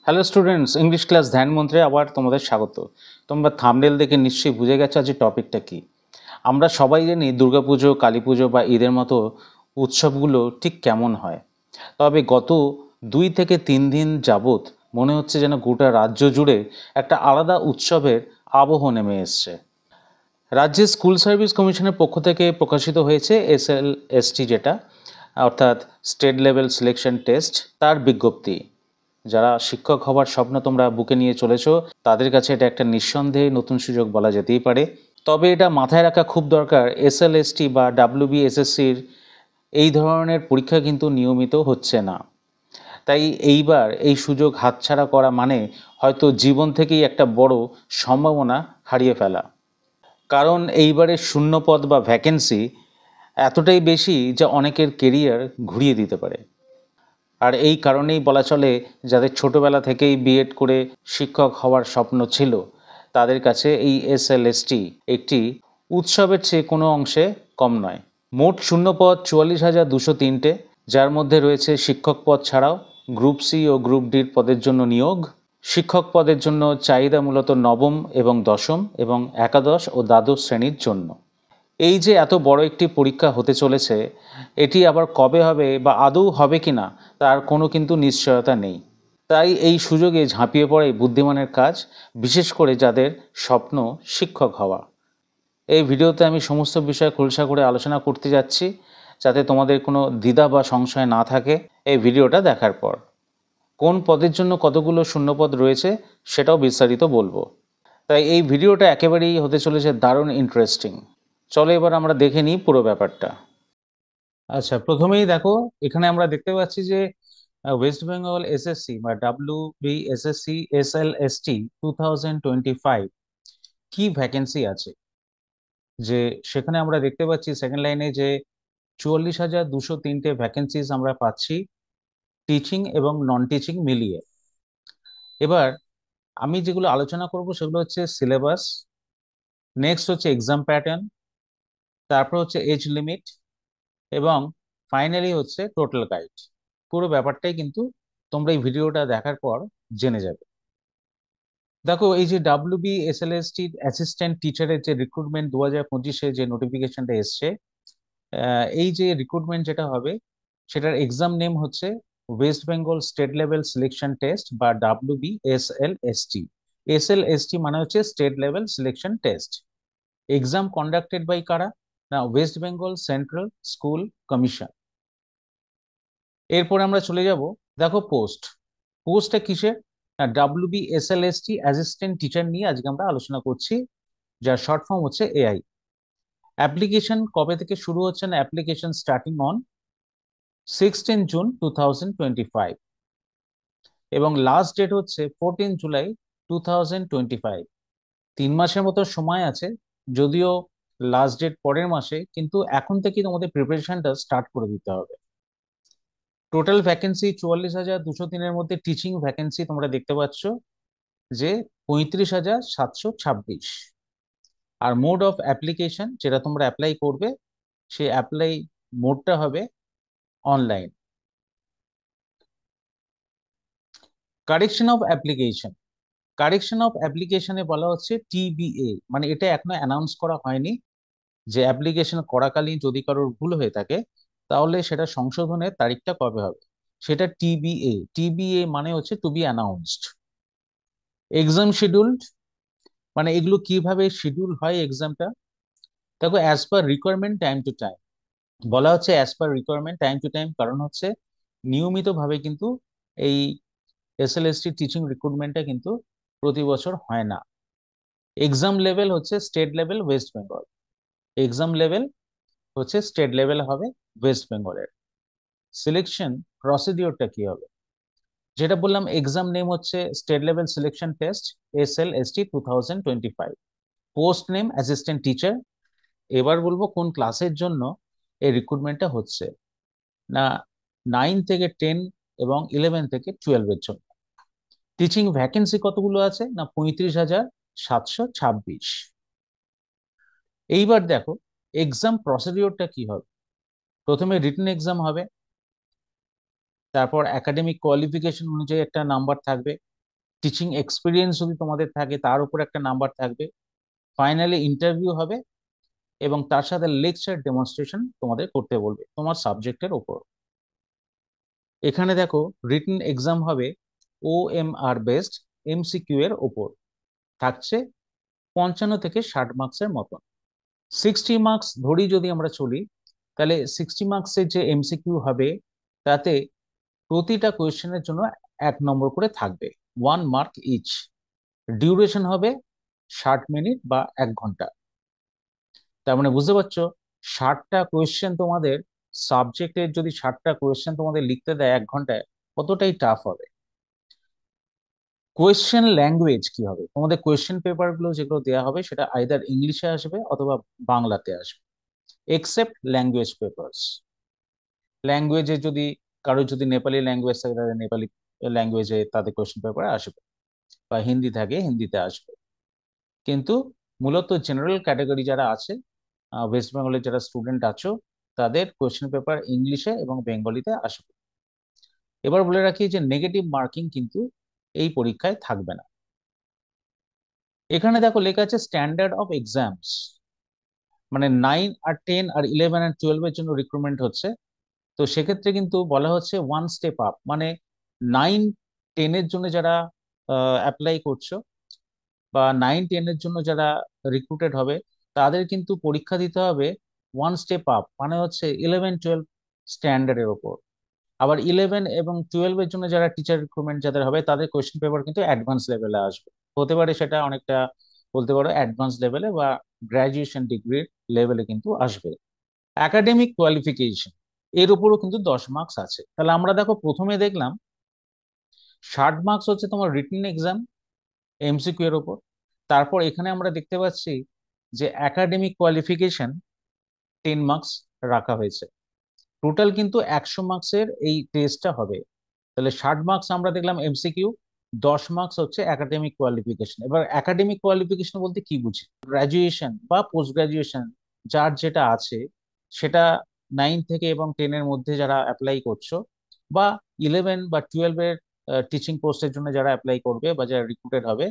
Hello students, English class ধ্যান মন্ত্রে আবার তোমাদের স্বাগত। তোমরা থাম্বনেল দেখে নিশ্চয়ই বুঝে গেছো আজ টপিকটা কি। আমরা সবাই জানি দুর্গাপুজো, কালী পুজো বা ঈদের মতো উৎসবগুলো ঠিক কেমন হয়। তবে গত 2 থেকে 3 দিন যাবৎ মনে হচ্ছে যেন গোটা রাজ্য জুড়ে একটা আলাদা উৎসবের আবহ নেমে এসছে। রাজ্যের স্কুল সার্ভিস কমিশনের পক্ষ থেকে প্রকাশিত হয়েছে SLST, যেটা অর্থাৎ স্টেট লেভেল সিলেকশন টেস্ট, তার বিজ্ঞপ্তি। যারা শিক্ষক হবার স্বপ্ন তোমরা বুকে নিয়ে চলেছো, তাদের কাছে এটা একটা নিঃসন্দেহে নতুন সুযোগ বলা যেতেই পারে। তবে এটা মাথায় রাখা খুব দরকার, SLST বা WBSSCর এই ধরনের পরীক্ষা কিন্তু নিয়মিত হচ্ছে না। তাই এইবার এই সুযোগ হাতছাড়া করা মানে হয়তো জীবন থেকেই একটা বড় সম্ভাবনা হারিয়ে ফেলা। কারণ এইবারের শূন্যপদ বা ভ্যাকেন্সি এতটাই বেশি যা অনেকের কেরিয়ার ঘুরিয়ে দিতে পারে। আর এই কারণেই বলা চলে, যাদের ছোটবেলা থেকেই বিএড করে শিক্ষক হওয়ার স্বপ্ন ছিল, তাদের কাছে এই SLST একটি উৎসবের চেয়ে কোনো অংশে কম নয়। মোট শূন্যপদ 44,203টে, যার মধ্যে রয়েছে শিক্ষক পদ ছাড়াও গ্রুপ সি ও গ্রুপ ডির পদের জন্য নিয়োগ। শিক্ষক পদের জন্য চাহিদা মূলত নবম এবং দশম এবং একাদশ ও দ্বাদশ শ্রেণীর জন্য। এই যে এত বড় একটি পরীক্ষা হতে চলেছে, এটি আবার কবে হবে বা আদৌ হবে কিনা তার কোনো কিন্তু নিশ্চয়তা নেই। তাই এই সুযোগে ঝাঁপিয়ে পড়াই বুদ্ধিমানের কাজ, বিশেষ করে যাদের স্বপ্ন শিক্ষক হওয়া। এই ভিডিওতে আমি সমস্ত বিষয় খোলসা করে আলোচনা করতে যাচ্ছি, যাতে তোমাদের কোনো দ্বিধা বা সংশয় না থাকে এই ভিডিওটা দেখার পর। কোন পদের জন্য কতগুলো শূন্যপদ রয়েছে সেটাও বিস্তারিত বলবো। তাই এই ভিডিওটা একেবারেই হতে চলেছে দারুণ ইন্টারেস্টিং। চলো এবার আমরা দেখে নিই পুরো ব্যাপারটা। আচ্ছা, প্রথমেই দেখো, এখানে আমরা দেখতে পাচ্ছি যে ওয়েস্ট বেঙ্গল SSC বা WBSSC SLST 2025 কি ভ্যাকেন্সি আছে। যে সেখানে আমরা দেখতে পাচ্ছি সেকেন্ড লাইনে যে 44,203টে ভ্যাকেন্সিজ আমরা পাচ্ছি, টিচিং এবং নন টিচিং মিলিয়ে। এবার আমি যেগুলো আলোচনা করব সেগুলো হচ্ছে সিলেবাস, নেক্সট হচ্ছে এক্সাম প্যাটার্ন, তারপর হচ্ছে এজ লিমিট, এবং ফাইনালি হচ্ছে টোটাল গাইড। পুরো ব্যাপারটাই কিন্তু তোমরা এই ভিডিওটা দেখার পর জেনে যাবে। দেখো, এই যে WBSLST অ্যাসিস্ট্যান্ট টিচারের যে রিক্রুটমেন্ট 2025-এ যে নোটিফিকেশনটা এসছে, এই যে রিক্রুটমেন্ট যেটা হবে সেটার এক্সাম নেম হচ্ছে West Bengal state level selection test বা WBSLST। SLST মানে হচ্ছে state level selection test. Exam conducted by কারা? না, West Bengal central school commission. এরপর আমরা চলে যাব, দেখো পোস্টটা কিসের? না, WBSLST অ্যাসিস্ট্যান্ট টিচার নিয়ে আজকে আমরা আলোচনা করছি, যার শর্ট ফর্ম হচ্ছে AI। অ্যাপ্লিকেশন কবে থেকে শুরু হচ্ছে? না, অ্যাপ্লিকেশন স্টার্টিং অন 16 জুন 2025 এবং লাস্ট ডেট হচ্ছে 14 জুলাই 2025। 3 মাসের মতো সময় আছে, যদিও লাস্ট ডেট পরের মাসে, কিন্তু এখন থেকেই তোমাদের প্রিপারেশনটা স্টার্ট করে দিতে হবে। টোটাল ভ্যাকেন্সি 44,203-এর মধ্যে টিচিং ভ্যাকেন্সি তোমরা দেখতে পাচ্ছ যে 35,726। আর মোড অফ অ্যাপ্লিকেশন যেটা তোমরা অ্যাপ্লাই করবে, সেই অ্যাপ্লাই মোডটা হবে অনলাইন। কারেকশন অফ অ্যাপ্লিকেশনে বলা হচ্ছে TBA, মানে এটা এখনো অ্যানাউন্স করা হয়নি। যে অ্যাপ্লিকেশন করাকালীন যদি কারোর ভুল হয়ে থাকে, তাহলে সেটা সংশোধনের তারিখটা কবে হবে সেটা TBA মানে হচ্ছে to be announced. Exam scheduled, মানে এগুলো কিভাবে শিডিউল হয় এক্সামটা। দেখো, as per requirement time to time বলা হচ্ছে, as per requirement time to time, কারণ হচ্ছে নিয়মিতভাবে কিন্তু এই SLST টিচিং রিক্রুটমেন্টটা কিন্তু প্রতি বছর হয় না। এক্সাম লেভেল হচ্ছে state level West Bengal. Exam level হচ্ছে স্টেট লেভেল হবে ওয়েস্ট বেঙ্গলের। সিলেকশন প্রসিডিওরটা কি হবে? যেটা বললাম, এক্সাম নেম হচ্ছে state level selection test SLST 2025। Post name assistant teacher. এবার বলবো কোন ক্লাসের জন্য এই রিক্রুটমেন্টটা হচ্ছে। না, 9 থেকে 10 এবং 11 থেকে 12-এর জন্য। টিচিং ভ্যাকেন্সি কতগুলো আছে? না, 35,726। এইবার দেখো, এক্সাম প্রসিডিওরটা কি হবে। প্রথমে রিটেন এক্সাম হবে, তারপর একাডেমিক কোয়ালিফিকেশন অনুযায়ী একটা নাম্বার থাকবে, টিচিং এক্সপিরিয়েন্স যদি তোমাদের থাকে তার উপর একটা নাম্বার থাকবে। ফাইনালি ইন্টারভিউ হবে এবং তার সাথে লেকচার ডেমনস্ট্রেশন তোমাদের করতে বলবে তোমার সাবজেক্টের ওপর। এখানে দেখো রিটেন এক্সাম হবে OMR বেসড MCQ এর ওপর, থাকছে 55 থেকে 60 মার্কসের মতন। 60 মার্কস ধরি যদি আমরা চলি, তাহলে 60 মার্কসের যে MCQ হবে তাতে প্রতিটা কোয়েশ্চেনের জন্য 1 নম্বর করে থাকবে, 1 মার্ক ইচ। ডিউরেশন হবে 60 মিনিট বা 1 ঘন্টা। তার মানে বুঝতে পারছো, 60টা কোয়েশ্চেন তোমাদের সাবজেক্টের, যদি 60টা কোয়েশ্চেন তোমাদের লিখতে দেয় 1 ঘন্টায়, কতটাই টাফ হবে। কোয়েশ্চেন ল্যাঙ্গুয়েজ কি হবে, তোমাদের কোয়েশ্চেন পেপার গুলো যেগুলো দেওয়া হবে সেটা আইদার ইংলিশে আসবে অথবা বাংলাতে আসবে, এক্সেপ্ট ল্যাঙ্গুয়েজ পেপার্স। ল্যাঙ্গুয়েজে যদি কারো যদি নেপালি ল্যাঙ্গুয়েজ থাকে তাদের নেপালি ল্যাঙ্গুয়েজে তাদের কোয়েশ্চেন পেপার আসবে, বা হিন্দি থাকে হিন্দিতে আসবে। কিন্তু মূলত জেনারেল ক্যাটাগরি যারা আছে, ওয়েস্ট বেঙ্গলের যারা স্টুডেন্ট আছো, তাদের কোয়েশ্চেন পেপার ইংলিশে এবং বেঙ্গলিতে আসবে। এবার বলে রাখি যে নেগেটিভ মার্কিং কিন্তু এই পরীক্ষায় থাকবে না। এখানে দেখো লেখা আছে স্ট্যান্ডার্ড অফ এক্সামস, মানে 9 আর 10 আর 11 আর 12 এর জন্য রিক্রুটমেন্ট হচ্ছে। তো সেক্ষেত্রে কিন্তু বলা হচ্ছে 1 স্টেপ আপ, মানে 9-10 এর জন্য যারা অ্যাপ্লাই করছো বা 9-10 এর জন্য যারা রিক্রুটেড হবে, তাদের কিন্তু পরীক্ষা দিতে হবে 1 স্টেপ আপ, মানে হচ্ছে 11-12 স্ট্যান্ডার্ডের ওপর। আবার 11 এবং 12 এর জন্য যারা টিচার রিক্রুটমেন্ট যাদের হবে, তাদের কোয়েশ্চেন পেপার কিন্তু অ্যাডভান্স লেভেলে আসবে। হতে পারে সেটা অনেকটা, বলতে পারো অ্যাডভান্স লেভেলে বা গ্রাজুয়েশন ডিগ্রির লেভেলে কিন্তু আসবে। একাডেমিক কোয়ালিফিকেশন, এর উপরও কিন্তু 10 মার্কস আছে। তাহলে আমরা দেখো প্রথমে দেখলাম 60 মার্কস হচ্ছে তোমার রিটেন এক্সাম MCQ এর উপর। তারপর এখানে আমরা দেখতে পাচ্ছি যে একাডেমিক কোয়ালিফিকেশন 10 মার্কস রাখা হয়েছে। টোটাল কিন্তু 100 মার্কসের এই টেস্টটা হবে। তাহলে 60 মার্কস আমরা দেখলাম MCQ, 10 মার্কস হচ্ছে একাডেমিক কোয়ালিফিকেশন। এবার একাডেমিক কোয়ালিফিকেশন বলতে কি বুঝি, গ্রাজুয়েশন বা পোস্ট গ্রাজুয়েশন যার যেটা আছে সেটা, 9 থেকে এবং 10 এর মধ্যে যারা অ্যাপ্লাই করছো, বা 11 বা 12 এর টিচিং পোস্টের জন্য যারা অ্যাপ্লাই করবে বা যারা রিক্রুটেড হবে,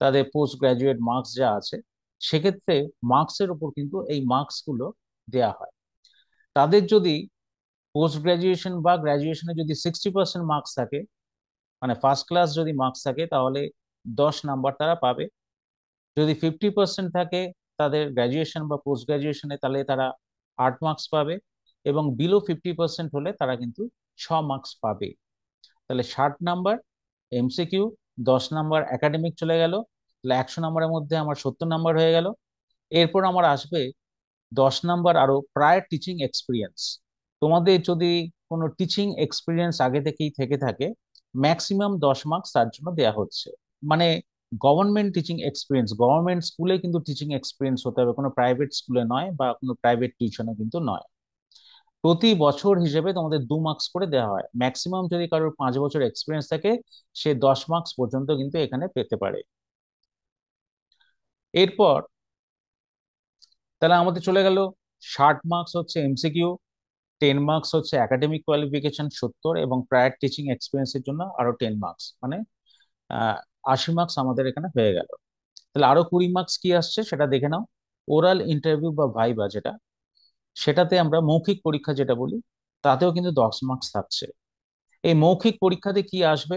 তাদের পোস্ট গ্রাজুয়েট মার্কস যা আছে, সেক্ষেত্রে মার্কসের উপর কিন্তু এই মার্কস গুলো দেয়া হয়। তাদের যদি পোস্ট গ্রাজুয়েশন বা গ্রাজুয়েশনে যদি 60% মার্কস থাকে, মানে ফার্স্ট ক্লাস যদি মার্কস থাকে, তাহলে 10 নাম্বার তারা পাবে। যদি 50% থাকে তাদের গ্রাজুয়েশন বা পোস্ট গ্রাজুয়েশনে, তাহলে তারা 8 মার্কস পাবে। এবং বিলো 50% হলে তারা কিন্তু 6 মার্কস পাবে। তাহলে 60 নাম্বার MCQ, 10 নাম্বার একাডেমিক চলে গেল। তাহলে 100 নাম্বারের মধ্যে আমার 70 নাম্বার হয়ে গেল। এরপর আমার আসবে 10 নাম্বার আরো প্রায়র টিচিং এক্সপিরিয়েন্স। তোমাদের যদি কোনো টিচিং এক্সপিরিয়েন্স আগে থেকেই থেকে থাকে, ম্যাক্সিমাম 10 মার্কস তার জন্য দেওয়া হচ্ছে। মানে গভর্নমেন্ট টিচিং এক্সপিরিয়েন্স, গভর্নমেন্ট স্কুলে কিন্তু টিচিং এক্সপিরিয়েন্স হতে হবে, কোনো প্রাইভেট স্কুলে নয় বা কোনো প্রাইভেট টিউশনে কিন্তু নয়। প্রতি বছর হিসেবে তোমাদের 2 মার্কস করে দেওয়া হয়। ম্যাক্সিমাম যদি কারোর 5 বছর এক্সপিরিয়েন্স থাকে, সে 10 মার্কস পর্যন্ত কিন্তু এখানে পেতে পারে। এরপর তাহলে আমাদের চলে গেল 60 মার্কস হচ্ছে MCQ, 10 মার্কস হচ্ছে একাডেমিক কোয়ালিফিকেশন 70, এবং প্রায়র টিচিং এক্সপিরিয়েন্সের জন্য আরো 10 মার্কস, মানে 80 মার্কস আমাদের এখানে হয়ে গেল। তাহলে আরো 20 মার্কস কি আসছে সেটা দেখে নাও। ওরাল ইন্টারভিউ বা ভাইবা যেটা, সেটাতে আমরা মৌখিক পরীক্ষা যেটা বলি, তাতেও কিন্তু 10 মার্কস থাকছে। এই মৌখিক পরীক্ষাতে কি আসবে,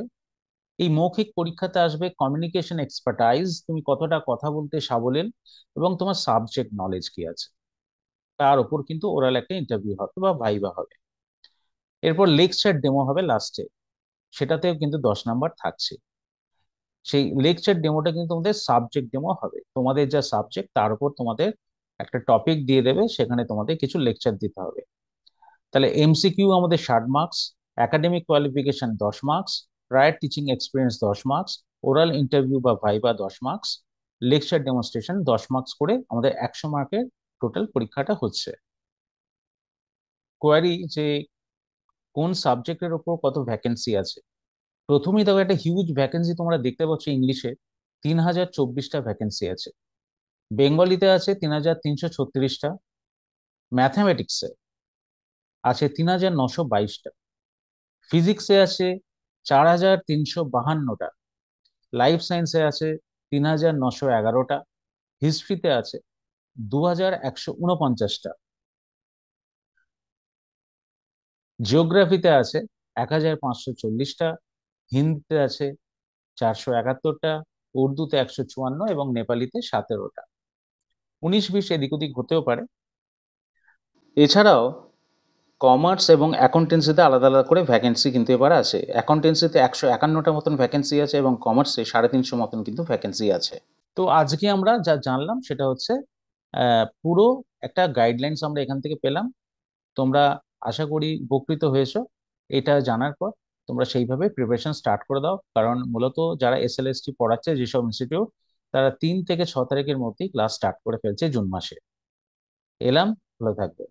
এই মৌখিক পরীক্ষাতে আসবে কমিউনিকেশন এক্সপার্টাইজ, তুমি কতটা কথা বলতে সাবলীল, এবং তোমার সাবজেক্ট নলেজ কি আছে, তার উপর কিন্তু ওরাল একটা ইন্টারভিউ হবে বা ভাইবা হবে। এরপর লেকচার ডেমো হবে লাস্টে, সেটাতেও কিন্তু 10 নাম্বার থাকছে। সেই লেকচার ডেমোটা কিন্তু তোমাদের সাবজেক্ট ডেমো হবে, তোমাদের যা সাবজেক্ট তার উপর তোমাদের একটা টপিক দিয়ে দেবে, সেখানে তোমাদের কিছু লেকচার দিতে হবে। তাহলে MCQ আমাদের 60 marks, academic qualification 10 marks, prior teaching experience 10 marks, oral interview বা viva 10 marks, lecture demonstration 10 marks করে আমাদের 100 মার্কের টোটাল পরীক্ষাটা হচ্ছে। কোয়ারি যে কোন সাবজেক্টের উপর কত ভ্যাকেন্সি আছে। প্রথমেই দেখো একটা হিউজ ভ্যাকেন্সি তোমরা দেখতে পাচ্ছ, ইংলিশে 3024টা ভ্যাকেন্সি আছে, বেঙ্গলিতে আছে 3336টা, ম্যাথামেটিক্সে আছে 3922টা, ফিজিক্সে আছে 4352টা, লাইফ সায়েন্সে আছে ৩,৯১১টা, হিস্ট্রিতে আছে ২,১৪৯টা, জিওগ্রাফিতে আছে ১,৫৪০টা, হিন্দিতে আছে ৪৭১টা, উর্দুতে ১৫৪ এবং নেপালিতে ১৭টা। ১৯-২০ এদিক ওদিক হতেও পারে। এছাড়াও কমার্স এবং অ্যাকাউন্টেন্সিতে আলাদা আলাদা করে ভ্যাকেন্সি কিন্তু এবার আছে। অ্যাকাউন্টেন্সিতে ১৫১টা মতন ভ্যাকেন্সি আছে এবং কমার্সে ৩৫০ মতন কিন্তু ভ্যাকেন্সি আছে। তো আজকে আমরা যা জানলাম সেটা হচ্ছে পুরো একটা গাইডলাইন্স আমরা এখান থেকে পেলাম। তোমরা আশা করি উপকৃত হয়েছো। এটা জানার পর তোমরা সেইভাবে প্রিপারেশন স্টার্ট করে দাও, কারণ মূলত যারা এসএলএসটি পড়াচ্ছে যেসব ইনস্টিটিউট, তারা ৩ থেকে ৬ তারিখের মধ্যেই ক্লাস স্টার্ট করে ফেলছে জুন মাসে। এলাম, ভালো থাকবে।